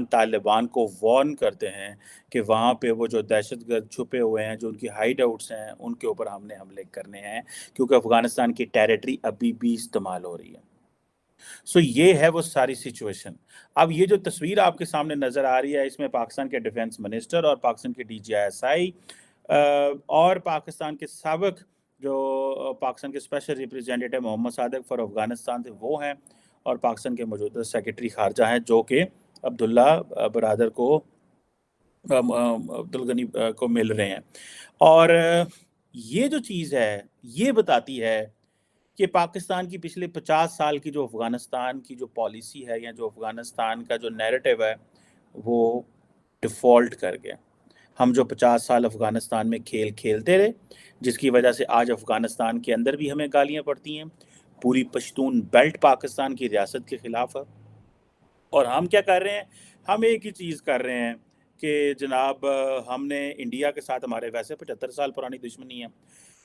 طالبان کو وارن کرتے ہیں کہ وہاں پہ وہ جو دہشت گرد چھپے ہوئے ہیں، جو ان کی ہائیڈ آؤٹس ہیں، ان کے اوپر ہم نے حملے کرنے ہیں، کیونکہ افغانستان کی ٹیریٹری ابھی بھی استعمال ہو رہی ہے۔ سو یہ ہے وہ ساری سچویشن۔ اب یہ جو تصویر آپ کے سامنے نظر آ رہی ہے، اس میں پاکستان کے ڈیفنس منسٹر اور پاکستان کے DGISI اور پاکستان کے سابق جو پاکستان کے special representative Muhammad Sadiq for Afghanistan تھے وہ ہیں، اور پاکستان کے موجودہ سیکرٹری خارجہ ہیں جو کہ عبداللہ برادر کو عبدالغنی کو مل رہے ہیں۔ اور یہ جو چیز ہے یہ بتاتی ہے کہ پاکستان کی پچھلے 50 سال کی جو افغانستان کی جو پالیسی ہے، یا جو افغانستان کا جو نیریٹو ہے، وہ ڈیفالٹ کر گیا۔ ہم جو 50 سال افغانستان میں کھیل کھیلتے رہے، جس کی وجہ سے آج افغانستان کے اندر بھی ہمیں گالیاں پڑتی ہیں، پوری پشتون بیلٹ پاکستان کی ریاست کے خلاف ہے۔ اور ہم کیا کر رہے ہیں؟ ہم ایک ہی چیز کر رہے ہیں کہ جناب ہم نے انڈیا کے ساتھ، ہمارے ویسے 75 سال پرانی دشمنی ہے،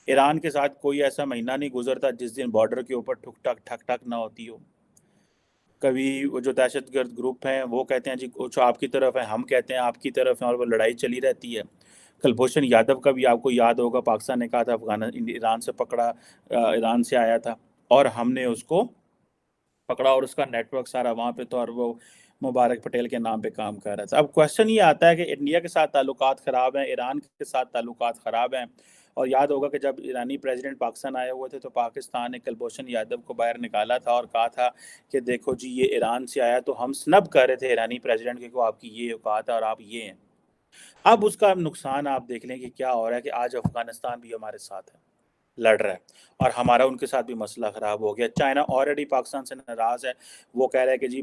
ایران کے ساتھ کوئی ایسا مہینہ نہیں گزرتا جس دن بارڈر کے اوپر ٹھک ٹھک نہ ہوتی ہو۔ کبھی وہ جو دہشت گرد گروپ ہیں وہ کہتے ہیں جی کچھ آپ کی طرف ہے، ہم کہتے ہیں آپ کی طرف ہیں، اور وہ لڑائی چلی رہتی ہے۔ کلبھوشن یادو کا بھی آپ کو یاد ہوگا، پاکستان نے کہا تھا ایران سے پکڑا، ایران سے آیا تھا، اور ہم نے اس کو پکڑا، اور اس کا نیٹ ورک سارا وہاں پہ تو، اور وہ مبارک پٹیل کے نام پہ کام کر رہا تھا۔ اب کوشچن یہ آتا ہے کہ انڈیا کے ساتھ تعلقات خراب ہیں، ایران کے ساتھ تعلقات خراب ہیں، اور یاد ہوگا کہ جب ایرانی پریزیڈنٹ پاکستان آئے ہوئے تھے تو پاکستان نے کلبھوشن یادو کو باہر نکالا تھا اور کہا تھا کہ دیکھو جی یہ ایران سے آیا، تو ہم سنب کر رہے تھے ایرانی پریزیڈنٹ کے کو آپ کی یہ اوقات ہے اور آپ یہ ہیں۔ اب اس کا نقصان آپ دیکھ لیں کہ کیا ہو رہا ہے، کہ آج افغانستان بھی ہمارے ساتھ ہے، لڑ رہا ہے، اور ہمارا ان کے ساتھ بھی مسئلہ خراب ہو گیا۔ چائنا آلریڈی پاکستان سے ناراض ہے، وہ کہہ رہا ہے کہ جی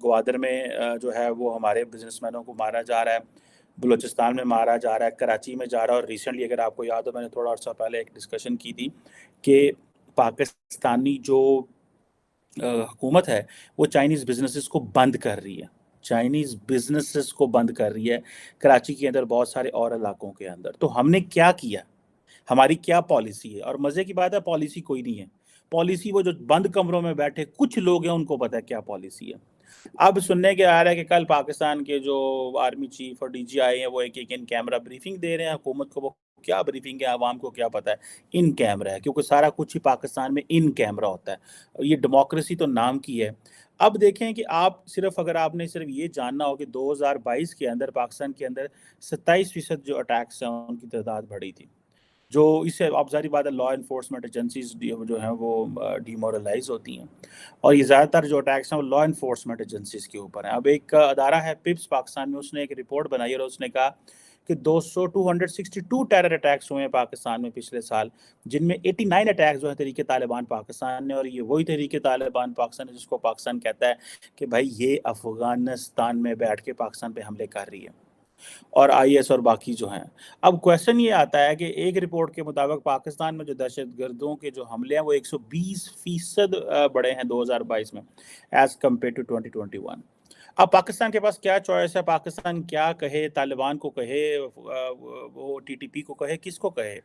گوادر میں جو ہے وہ ہمارے بزنس مینوں کو مارا جا رہا ہے، بلوچستان میں مارا جا رہا ہے، کراچی میں جا رہا ہے، اور ریسنٹلی اگر آپ کو یاد ہو میں نے تھوڑا عرصہ پہلے ایک ڈسکشن کی تھی کہ پاکستانی جو حکومت ہے وہ چائنیز بزنسز کو بند کر رہی ہے، چائنیز بزنسز کو بند کر رہی ہے کراچی کے اندر، بہت سارے اور علاقوں کے اندر۔ تو ہم نے کیا کیا؟ ہماری کیا پالیسی ہے؟ اور مزے کی بات ہے پالیسی کوئی نہیں ہے، پالیسی وہ جو بند کمروں میں بیٹھے کچھ لوگ ہیں ان کو پتہ ہے کیا پالیسی ہے۔ اب سننے کے آ رہا ہے کہ کل پاکستان کے جو آرمی چیف اور DGI ہیں وہ ایک ان کیمرہ بریفنگ دے رہے ہیں حکومت کو۔ وہ کیا بریفنگ ہے عوام کو کیا پتہ ہے؟ ان کیمرہ ہے، کیونکہ سارا کچھ ہی پاکستان میں ان کیمرہ ہوتا ہے۔ یہ ڈیموکریسی تو نام کی ہے۔ اب دیکھیں کہ آپ صرف اگر آپ نے صرف یہ جاننا ہو کہ 2022 کے اندر پاکستان کے اندر 27% جو اٹیکس ہیں ان کی تعداد بڑھی تھی، جو اس سے آپ ظاہری بات ہے لا انفورسمنٹ ایجنسیز جو ہیں وہ ڈیمورلائز ہوتی ہیں، اور یہ زیادہ تر جو اٹیکس ہیں وہ لا انفورسمنٹ ایجنسیز کے اوپر ہیں۔ اب ایک ادارہ ہے پپس پاکستان میں، اس نے ایک رپورٹ بنائی اور اس نے کہا کہ 262 ٹیرر اٹیکس ہوئے ہیں پاکستان میں پچھلے سال، جن میں 89 اٹیکس جو ہے تحریک طالبان پاکستان نے، اور یہ وہی تحریک طالبان پاکستان ہے جس کو پاکستان کہتا ہے کہ بھائی یہ افغانستان میں بیٹھ کے پاکستان پہ حملے کر رہی ہے، اور IS اور باقی جو ہیں۔ اب کویسچن یہ آتا ہے کہ ایک رپورٹ کے مطابق پاکستان میں جو دہشت گردوں کے جو حملے ہیں وہ 120% بڑھے ہیں 2022 میں ایز کمپیئر ٹو 2021۔ اب پاکستان کے پاس کیا چوائس ہے؟ پاکستان کیا کہے؟ طالبان کو کہے، وہ TTP کو کہے، کس کو کہے؟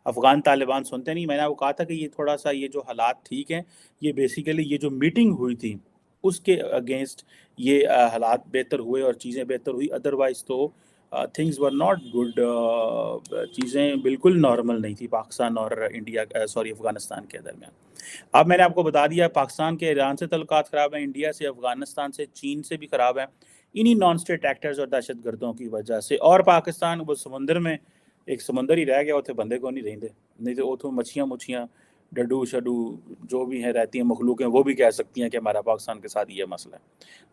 افغان طالبان سنتے نہیں۔ میں نے وہ کہا تھا کہ یہ تھوڑا سا یہ جو حالات ٹھیک ہیں، یہ بیسیکلی یہ جو میٹنگ ہوئی تھی اس کے اگینسٹ یہ حالات بہتر ہوئے اور چیزیں بہتر ہوئی، ادروائز تو تھنگز ور ناٹ گڈ، چیزیں بالکل نارمل نہیں تھی پاکستان اور افغانستان کے درمیان۔ اب میں نے آپ کو بتا دیا پاکستان کے ایران سے تعلقات خراب ہیں، انڈیا سے، افغانستان سے، چین سے بھی خراب ہیں، انہی نان اسٹیٹ ایکٹرز اور دہشت گردوں کی وجہ سے۔ اور پاکستان وہ سمندر میں ایک سمندر ہی رہ گیا، اتنے بندے کو نہیں رہتے، نہیں تو اتوں مچھیاں ڈڈو شڈو جو بھی ہیں رہتی ہیں مخلوقیں، وہ بھی کہہ سکتی ہیں کہ ہمارا پاکستان کے ساتھ یہ مسئلہ ہے۔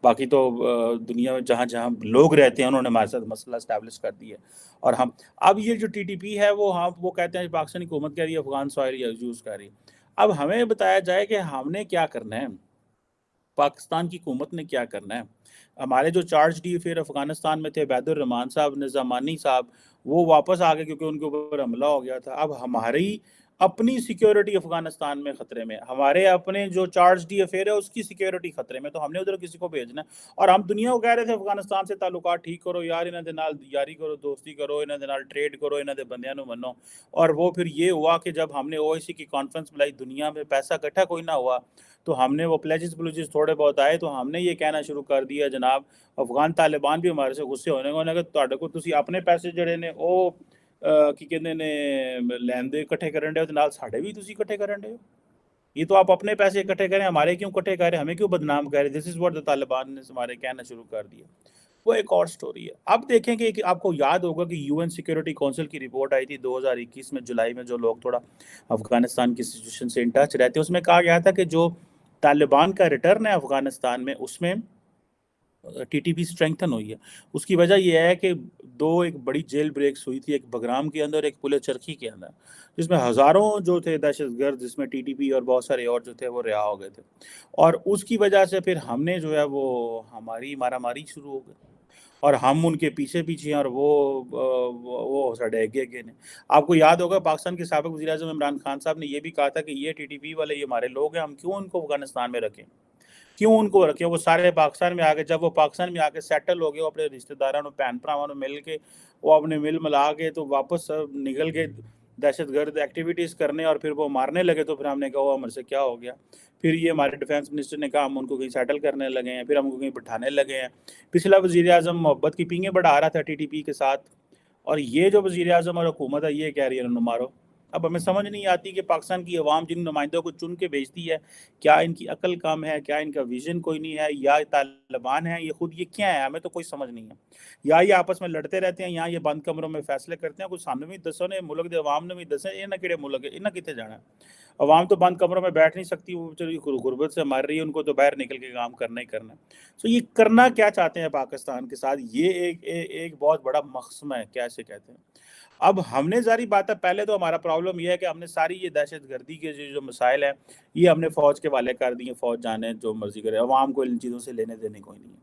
باقی تو دنیا میں جہاں جہاں لوگ رہتے ہیں انہوں نے ہمارے ساتھ مسئلہ اسٹیبلش کر دیا ہے۔ اور ہم اب یہ جو TTP ہے وہ کہتے ہیں پاکستانی حکومت کہہ رہی ہے افغان سوائل یوز کر رہی ہے۔ اب ہمیں بتایا جائے کہ ہم نے کیا کرنا ہے، پاکستان کی حکومت نے کیا کرنا ہے۔ ہمارے جو چارج DFA افغانستان میں تھے عبید الرحمان صاحب، نظامانی صاحب، وہ واپس آ گئے کیونکہ ان کے اوپر حملہ ہو گیا تھا۔ اب ہماری اپنی سیکیورٹی افغانستان میں خطرے میں، ہمارے اپنے جو چارج ڈی افیئر ہے اس کی سیکیورٹی خطرے میں، تو ہم نے ادھر کسی کو بھیجنا ہے۔ اور ہم دنیا کو کہہ رہے تھے افغانستان سے تعلقات ٹھیک کرو یار، انہاں دے نال یاری کرو، دوستی کرو، انہاں دے نال ٹریڈ کرو، انہاں دے بندیاں نو منو۔ اور وہ پھر یہ ہوا کہ جب ہم نے او آئی سی کی کانفرنس بلائی، دنیا میں پیسہ اکٹھا کوئی نہ ہوا، تو ہم نے وہ پلیجز پلوجز تھوڑے بہت آئے، تو ہم نے یہ کہنا شروع کر دیا جناب افغان طالبان بھی ہمارے سے غصے ہونے کو، کہ تواڈے کو تسی اپنے پیسے جڑے نے او کی کہندے نے لین دے اکٹھے کرن دے تے نال ساڈے بھی تسی اکٹھے کرن دے ہو۔ یہ تو آپ اپنے پیسے اکٹھے کریں، ہمارے کیوں اکٹھے کریں، ہمیں کیوں بدنام کریں؟ دس از واٹ دا طالبان نے ہمارے کہنا شروع کر دیا۔ وہ ایک اور سٹوری ہے۔ اب دیکھیں کہ آپ کو یاد ہوگا کہ یو این سیکیورٹی کونسل کی رپورٹ آئی تھی 2021 میں جولائی میں، جو لوگ تھوڑا افغانستان کی سچویشن سے ان ٹچ رہتے ہیں، اس میں کہا گیا تھا کہ جو طالبان کا ریٹرن ہے افغانستان میں، اس میں ٹی ٹی پی اسٹرینگتھن ہوئی ہے۔ اس کی وجہ یہ ہے کہ ایک بڑی جیل بریکس ہوئی تھی، ایک بگرام کے اندر اور ایک پل چرخی کے اندر، جس میں ہزاروں جو تھے دہشت گرد، جس میں ٹی ٹی پی اور بہت سارے اور جو تھے وہ رہا ہو گئے تھے۔ اور اس کی وجہ سے پھر ہم نے جو ہے وہ ہماری مارا ماری شروع ہو گئی، اور ہم ان کے پیچھے ہیں، اور وہ ساڈے اگے اگے نے۔ آپ کو یاد ہوگا پاکستان کے سابق وزیر اعظم عمران خان صاحب نے یہ بھی کہا تھا کہ یہ ٹی ٹی پی والے یہ ہمارے لوگ ہیں، ہم کیوں ان کو افغانستان میں رکھیں، کیوں ان کو رکھیں؟ وہ سارے پاکستان میں آ کے، جب وہ پاکستان میں آ کے سیٹل ہو گئے، وہ اپنے رشتہ داراں بھین بھراواں مل کے، وہ اپنے مل ملا کے تو واپس نکل کے دہشت گرد ایکٹیویٹیز کرنے، اور پھر وہ مارنے لگے، تو پھر ہم نے کہا وہ ہمارے سے کیا ہو گیا؟ پھر یہ ہمارے ڈیفینس منسٹر نے کہا ہم ان کو کہیں سیٹل کرنے لگے ہیں، پھر ہم کو کہیں بٹھانے لگے ہیں۔ پچھلا وزیر اعظم محبت کی پینگیں بڑھا رہا تھا ٹی ٹی پی کے ساتھ، اور یہ جو وزیر اعظم اور حکومت ہے یہ کہہ رہی ہے انہوں مارو۔ اب ہمیں سمجھ نہیں آتی کہ پاکستان کی عوام جن نمائندوں کو چن کے بھیجتی ہے، کیا ان کی عقل کم ہے، کیا ان کا ویژن کوئی نہیں ہے، یا طالبان ہیں، یہ کیا ہے؟ ہمیں تو کوئی سمجھ نہیں ہے۔ یا یہ آپس میں لڑتے رہتے ہیں، یا یہ بند کمروں میں فیصلے کرتے ہیں۔ کوئی سامنے بھی دسو نے ملک دے عوام نے بھی دسے یہ نہ کہڑے ملک ہے، انہیں کتنے جانا ہے؟ عوام تو بند کمروں میں بیٹھ نہیں سکتی، وہ چلی غربت سے مر رہی ہے، ان کو تو باہر نکل کے کام کرنا ہی کرنا ہے۔ سو یہ کرنا کیا چاہتے ہیں پاکستان کے ساتھ؟ یہ ایک بہت بڑا مقسمہ ہے، کیسے کہتے ہیں۔ اب ہم نے ظاہری بات ہے، پہلے تو ہمارا پرابلم یہ ہے کہ ہم نے ساری یہ دہشت گردی کے جو مسائل ہیں یہ ہم نے فوج کے والے کر دیے، فوج جانے جو مرضی کرے، عوام کو ان چیزوں سے لینے دینے کوئی نہیں ہے۔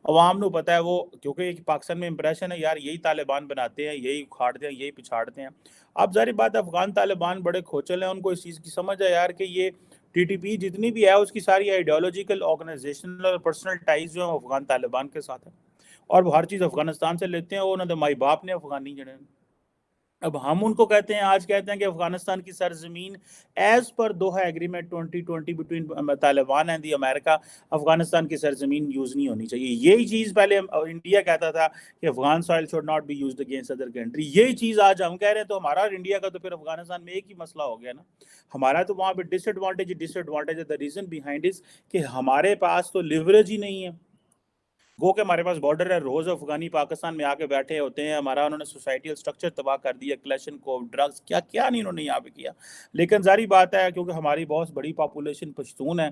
عوام کو پتہ ہے، وہ کیونکہ ایک پاکستان میں امپریشن ہے یار یہی طالبان بناتے ہیں، یہی اکھاڑتے ہیں، یہی پچھاڑتے ہیں۔ اب ظاہری بات ہے افغان طالبان بڑے کھوچل ہیں، ان کو اس چیز کی سمجھ ہے یار کہ یہ ٹی ٹی پی جتنی بھی ہے اس کی ساری آئیڈیالوجیکل، آرگنائزیشنل اور پرسنل ٹائز جو ہیں افغان طالبان کے ساتھ ہیں، اور وہ ہر چیز افغانستان سے لیتے ہیں، وہ انہوں نے مائی باپ نے افغانی جڑے ہیں۔ اب ہم ان کو کہتے ہیں، آج کہتے ہیں کہ افغانستان کی سرزمین ایز پر Doha agreement 2020 between Taliban and the America, Afghanistan کی سرزمین یوز نہیں ہونی چاہیے۔ یہی چیز پہلے انڈیا کہتا تھا کہ Afghan soil should not be used against other country, یہی چیز آج ہم کہہ رہے ہیں، تو ہمارا اور انڈیا کا تو پھر افغانستان میں ایک ہی مسئلہ ہو گیا نا۔ ہمارا تو وہاں پہ ڈس ایڈوانٹیج ہے، دا ریزن بیہائنڈ از کہ ہمارے پاس تو لیوریج ہی نہیں ہے۔ گو کہ ہمارے پاس بارڈر ہے، روز افغانی پاکستان میں آ کے بیٹھے ہوتے ہیں، ہمارا انہوں نے سوسائٹیل سٹرکچر تباہ کر دیا، کلیشن کو، ڈرگز، کیا کیا نہیں انہوں نے یہاں پہ کیا۔ لیکن ظاہری بات ہے کیونکہ ہماری بہت بڑی پاپولیشن پشتون ہے،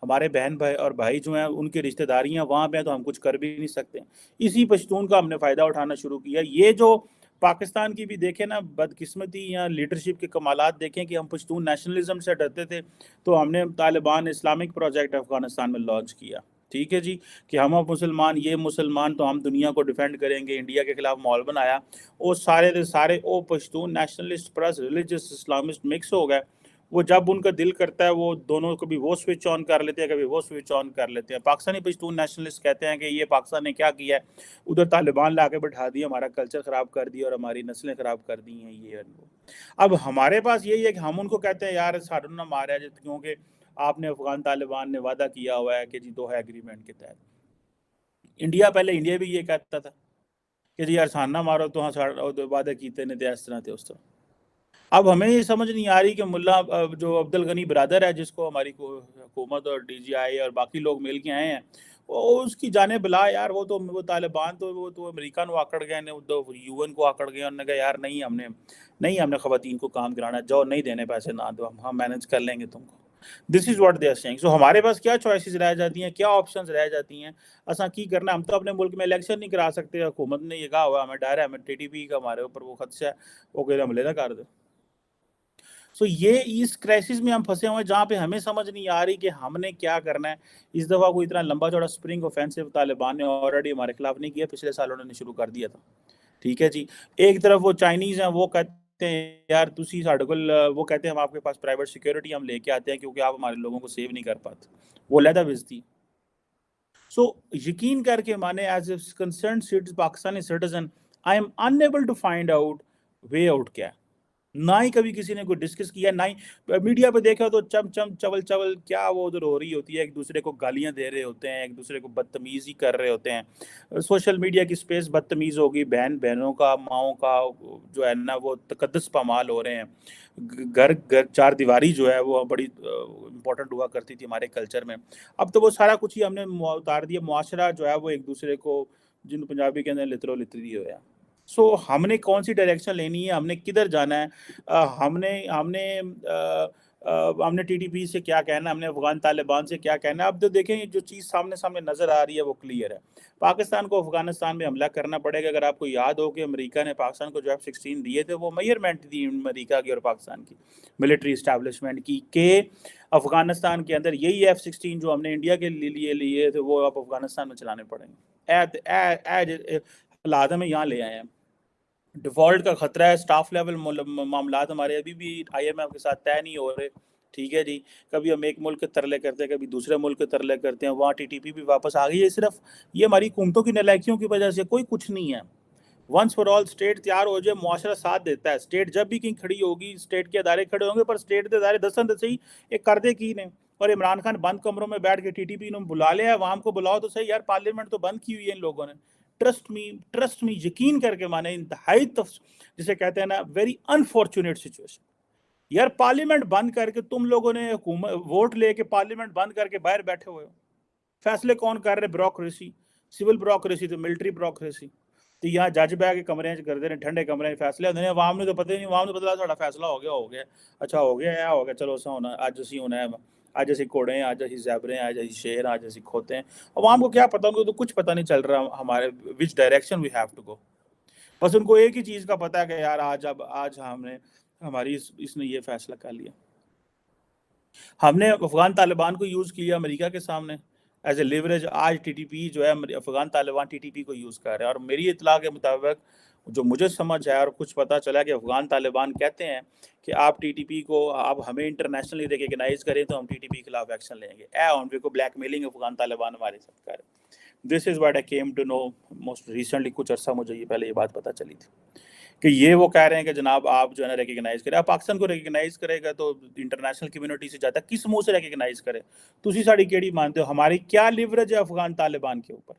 ہمارے بہن بھائی اور بھائی جو ہیں ان کی رشتہ داریاں وہاں پہ ہیں، تو ہم کچھ کر بھی نہیں سکتے۔ اسی پشتون کا ہم نے فائدہ اٹھانا شروع کیا۔ یہ جو پاکستان کی بھی دیکھیں نا بدقسمتی یا لیڈرشپ کے کمالات دیکھیں کہ ہم پشتون نیشنلزم سے ڈرتے تھے، تو ہم نے طالبان اسلامک پروجیکٹ افغانستان میں لانچ کیا، ٹھیک ہے جی، کہ ہم اب مسلمان، یہ مسلمان تو ہم دنیا کو ڈیفینڈ کریں گے، انڈیا کے خلاف ماحول بنایا۔ وہ سارے دے سارے او Pashtun nationalist plus religious Islamist mix ہو گئے۔ وہ جب ان کا دل کرتا ہے وہ دونوں کبھی وہ سوئچ آن کر لیتے ہیں، کبھی وہ سوئچ آن کر لیتے ہیں۔ پاکستانی پشتون نیشنلسٹ کہتے ہیں کہ یہ پاکستان نے کیا کیا ہے، ادھر طالبان لا کے بٹھا دیا، ہمارا کلچر خراب کر دیا اور ہماری نسلیں خراب کر دی ہیں، یہ وہ۔ اب ہمارے پاس یہی ہے کہ ہم ان کو کہتے ہیں یار ساڈو نہ ماریا جائے، کیونکہ آپ نے افغان طالبان نے وعدہ کیا ہوا ہے کہ جی دوحہ ایگریمنٹ کے تحت۔ انڈیا بھی یہ کہتا تھا کہ جی یار سان نہ مارو، تو ہاں وعدے کیتے نے تے اس طرح تے اس طرح۔ اب ہمیں یہ سمجھ نہیں آ رہی کہ ملا جو عبد الغنی برادر ہے، جس کو ہماری حکومت اور ڈی جی آئی اور باقی لوگ مل کے آئے ہیں، وہ اس کی جانے بلا یار، وہ طالبان تو وہ تو امریکہ نو آکڑ گئے نے، یو این کو آکڑ گئے، انہوں نے کہا یار نہیں ہم نے خواتین کو کام کرانا، جو نہیں دینے پیسے نہ دو، ہم مینج کر لیں گے تم کو۔ This is what they are seeing. So ہمارے پاس کیا چوائسیز رہ جاتی ہیں، کیا آپشنز رہ جاتی ہیں، اساں کی کرنا؟ ہم تو اپنے ملک میں الیکشن نہیں کرا سکتے، حکومت نے یہ کہا ہوا ہمیں ڈر ہے، ہمیں ٹی ٹی پی کا ہمارے اوپر وہ خدشہ ہے، وہ کہ حملے نہ کر دے۔ سو یہ اس کرائسس میں ہم پھنسے ہوئے ہیں، جہاں پہ ہمیں سمجھ نہیں آ رہی کہ ہم نے کیا کرنا ہے۔ اس دفعہ کوئی اتنا لمبا چوڑا سپرنگ آفینسو طالبان نے آلریڈی ہمارے خلاف نہیں کیا، پچھلے سال انہوں نے شروع کر دیا تھا، ٹھیک ہے جی۔ ایک طرف وہ چائنیز ہیں، وہ کہتے کہتے ہیں یار تسی ساڈے کول وہ کہتے ہیں ہم آپ کے پاس پرائیویٹ سیکورٹی ہم لے کے آتے ہیں کیونکہ آپ ہمارے لوگوں کو سیو نہیں کر پاتے، وہ علیحدہ بےزتی۔ سو یقین کر کے مانے as a concerned Pakistani citizen I am unable to find out way out کیا ہے، نہ ہی کبھی کسی نے کوئی ڈسکس کیا، نہ ہی میڈیا پہ دیکھا تو چول کیا وہ ادھر ہو رہی ہوتی ہے، ایک دوسرے کو گالیاں دے رہے ہوتے ہیں، ایک دوسرے کو بدتمیزی کر رہے ہوتے ہیں، سوشل میڈیا کی سپیس بدتمیز ہوگی، بہنوں کا ماؤں کا جو ہے نا وہ تقدس پامال ہو رہے ہیں، گھر چار دیواری جو ہے وہ بڑی امپورٹنٹ ہوا کرتی تھی ہمارے کلچر میں، اب تو وہ سارا کچھ ہی ہم نے اتار دیا، معاشرہ جو ہے وہ ایک دوسرے کو جن پنجابی کے اندر لترو لتری ہو گیا۔ سو ہم نے کون سی ڈائریکشن لینی ہے، ہم نے کدھر جانا ہے، ہم نے ٹی ٹی پی سے کیا کہنا ہے، ہم نے افغان طالبان سے کیا کہنا ہے۔ اب تو دیکھیں جو چیز سامنے نظر آ رہی ہے وہ کلیئر ہے، پاکستان کو افغانستان میں حملہ کرنا پڑے گا۔ اگر آپ کو یاد ہو کہ امریکہ نے پاکستان کو جو F-16 دیے تھے وہ میئرمنٹ تھی امریکہ کی اور پاکستان کی ملٹری اسٹیبلشمنٹ کی کہ افغانستان کے اندر یہی F-16 جو ہم نے انڈیا کے لیے تھے وہ آپ افغانستان میں چلانے پڑیں گے۔ حالات میں یہاں لے آئے ہیں، ڈیفالٹ کا خطرہ ہے، سٹاف لیول معاملات ہمارے ابھی بھی IMF کے ساتھ طے نہیں ہو رہے، ٹھیک ہے جی، کبھی ہم ایک ملک کے ترلے کرتے ہیں، کبھی دوسرے ملک کے ترلے کرتے ہیں، وہاں TTP بھی واپس آ گئی ہے، صرف یہ ہماری حکومتوں کی نالائکیوں کی وجہ سے، کوئی کچھ نہیں ہے۔ ونس فار آل اسٹیٹ تیار ہو جائے، معاشرہ ساتھ دیتا ہے، اسٹیٹ جب بھی کہیں کھڑی ہوگی، اسٹیٹ کے ادارے کھڑے ہوں گے، پر اسٹیٹ کے ادارے دسن دسئی ایک کردے کی نے، اور عمران خان بند کمروں میں بیٹھ کے TTP نے بلا لیا، عوام کو بلاؤ تو صحیح یار، پارلیمنٹ تو بند کی ہوئی ہے ان لوگوں نے، ٹرسٹ می یقین کر کے مانے، انتہائی جسے کہتے ہیں نا ویری انفارچونیٹ سچویشن، یار پارلیمنٹ بند کر کے تم لوگوں نے ووٹ لے کے پارلیمنٹ بند کر کے باہر بیٹھے ہوئے ہو، فیصلے کون کر رہے؟ بیوروکریسی، سول بیوروکریسی تو ملٹری بیوروکریسی، تو یہاں جج بہ کے کمرے کر دے رہے ٹھنڈے کمرے فیصلے ہوتے ہیں، عوام نے تو پتہ ہی نہیں، عوام نے پتہ ساڈا فیصلہ ہو گیا، اچھا ہو گیا چلو اسا ہونا، اج اسی ہونا ہے، آج اسی کوڑے ہیں، آج اسی زیبرے ہیں، آج اسی شیر، آج اسی کھوتے ہیں، عوام کو کیا پتہ، ان کو تو کچھ پتہ نہیں چل رہا ہمارے which direction we have to go, بس ان کو ایک ہی چیز کا پتہ ہے کہ یار آج ہم نے ہماری اس نے یہ فیصلہ کر لیا۔ ہم نے افغان طالبان کو یوز کیا امریکہ کے سامنے ایز اے لیوریج، آج TTP جو ہے افغان طالبان TTP کو یوز کر رہے ہیں، اور میری اطلاع کے مطابق جو مجھے سمجھ ہے اور کچھ پتہ چلا کہ افغان طالبان کہتے ہیں کہ آپ TTP کو آپ ہمیں انٹرنیشنلی ریکگنائز کریں تو ہم TTP کے خلاف ایکشن لیں گے، ان کو بلیک میلنگ افغان طالبان ہمارے ساتھ کر رہے ہیں۔ This is what I came to know most recently, کچھ عرصہ مجھے یہ پہلے یہ بات پتہ چلی تھی کہ یہ وہ کہہ رہے ہیں کہ جناب آپ جو ہے نا ریکگنائز کریں، آپ پاکستان کو ریکگنائز کرے گا تو انٹرنیشنل کمیونٹی سے جاتا ہے، کس منہ سے ریکگنائز کرے، تسی ساڑی کیڑی مانتے ہو، ہماری کیا لیوریج ہے افغان طالبان کے اوپر؟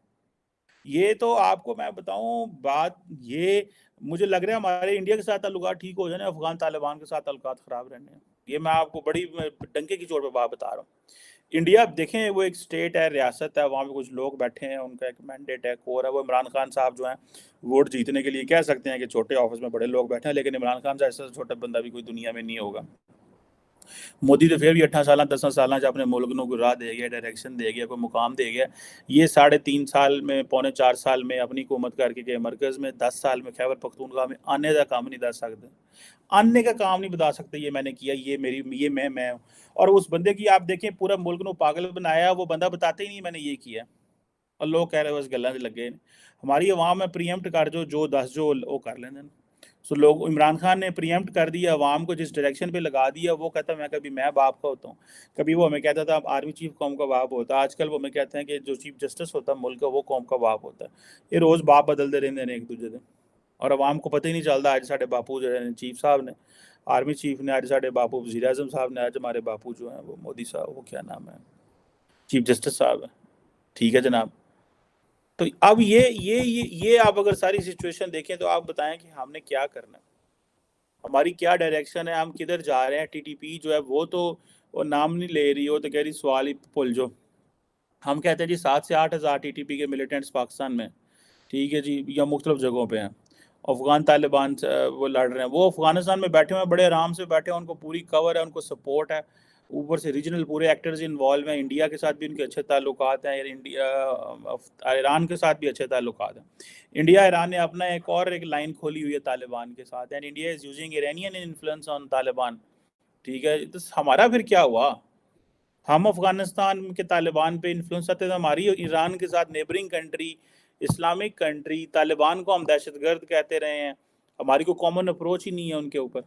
یہ تو آپ کو میں بتاؤں بات، یہ مجھے لگ رہا ہے ہمارے انڈیا کے ساتھ تعلقات ٹھیک ہو جانے، افغان طالبان کے ساتھ تعلقات خراب رہنے ہیں، یہ میں آپ کو بڑی ڈنکے کی چوٹ پہ بات بتا رہا ہوں۔ انڈیا دیکھیں وہ ایک سٹیٹ ہے، ریاست ہے، وہاں پہ کچھ لوگ بیٹھے ہیں، ان کا ایک مینڈیٹ ہے، کور ہے، وہ عمران خان صاحب جو ہیں ووٹ جیتنے کے لیے کہہ سکتے ہیں کہ چھوٹے آفس میں بڑے لوگ بیٹھے ہیں، لیکن عمران خان سے ایسا چھوٹا بندہ بھی کوئی دنیا میں نہیں ہوگا۔ مودی تو پھر بھی 8 سال 10 سال جو اپنے ملک نو راہ دے گیا، ڈائریکشن دے گیا، کوئی مقام دے گیا، یہ 3.5 سال میں 3.25 سال میں اپنی حکومت کر کے مرکز میں 10 سال میں خیبر پختونخوا میں آنے کا کام نہیں دس سکتے، آنے کا کام نہیں بتا سکتے، یہ میں نے کیا، یہ میں ہوں، اور اس بندے کی آپ دیکھیں پورا ملک نو پاگل بنایا، وہ بندہ بتاتے ہی نہیں میں نے یہ کیا، اور لوگ کہہ رہے ہیں بس گلاں سے لگے، ہماری عوام میں پریمپٹ کر جو 10 جو وہ کر لیندے ہیں۔ سو لوگ عمران خان نے پریمپٹ کر دیا، عوام کو جس ڈائریکشن پہ لگا دیا، وہ کہتا ہے کبھی میں باپ کا ہوتا ہوں، کبھی وہ ہمیں کہتا تھا آرمی چیف قوم کا باپ ہوتا ہے، آج کل وہ ہمیں کہتے ہیں کہ جو چیف جسٹس ہوتا ہے ملک کا وہ قوم کا باپ ہوتا ہے، یہ روز باپ بدلتے رہتے ہیں ایک دوسرے دن، اور عوام کو پتہ ہی نہیں چلتا، آج ساڈے باپو جو ہیں چیف صاحب نے، آرمی چیف نے، آج ساڈے باپو وزیر اعظم صاحب نے، آج ہمارے باپو جو ہیں وہ مودی صاحب، وہ کیا نام ہے، چیف جسٹس صاحب ہے، ٹھیک ہے جناب۔ تو اب یہ آپ اگر ساری سچویشن دیکھیں تو آپ بتائیں کہ ہم نے کیا کرنا ہے، ہماری کیا ڈائریکشن ہے، ہم کدھر جا رہے ہیں۔ TTP جو ہے وہ تو وہ نام نہیں لے رہی، وہ تو کہہ رہی سوال ہی بھول جو، ہم کہتے ہیں جی 7 سے 8 ہزار TTP کے ملیٹنٹس پاکستان میں، ٹھیک ہے جی، یا مختلف جگہوں پہ ہیں، افغان طالبان وہ لڑ رہے ہیں، وہ افغانستان میں بیٹھے ہوئے ہیں، بڑے آرام سے بیٹھے ہیں، ان کو پوری کور ہے، ان کو سپورٹ ہے، اوپر سے ریجنل پورے ایکٹرز انوالو ہیں، انڈیا کے ساتھ بھی ان کے اچھے تعلقات ہیں، ایران کے ساتھ بھی اچھے تعلقات ہیں، انڈیا ایران نے اپنا ایک لائن کھولی ہوئی ہے طالبان کے ساتھ، and India is using Iranian influence on Taliban, ٹھیک ہے، تو ہمارا پھر کیا ہوا؟ ہم افغانستان کے طالبان پہ انفلوئنس آتے تھے، ہماری ایران کے ساتھ neighbouring country, Islamic country, Taliban کو ہم دہشت گرد کہتے رہے ہیں، ہماری کوئی کامن اپروچ ہی نہیں ہے ان کے اوپر.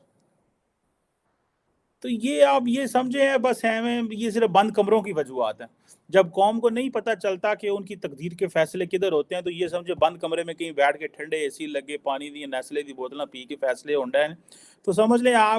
تو یہ آپ یہ سمجھیں بس ہیں یہ صرف بند کمروں کی وجوہات ہیں. جب قوم کو نہیں پتہ چلتا کہ ان کی تقدیر کے فیصلے کدھر ہوتے ہیں تو یہ سمجھے بند کمرے میں کہیں بیٹھ کے ٹھنڈے اے سی لگے پانی دی نیسلے دی بوتلاں پی کے فیصلے ہونڈا ہے. تو سمجھ لیں آپ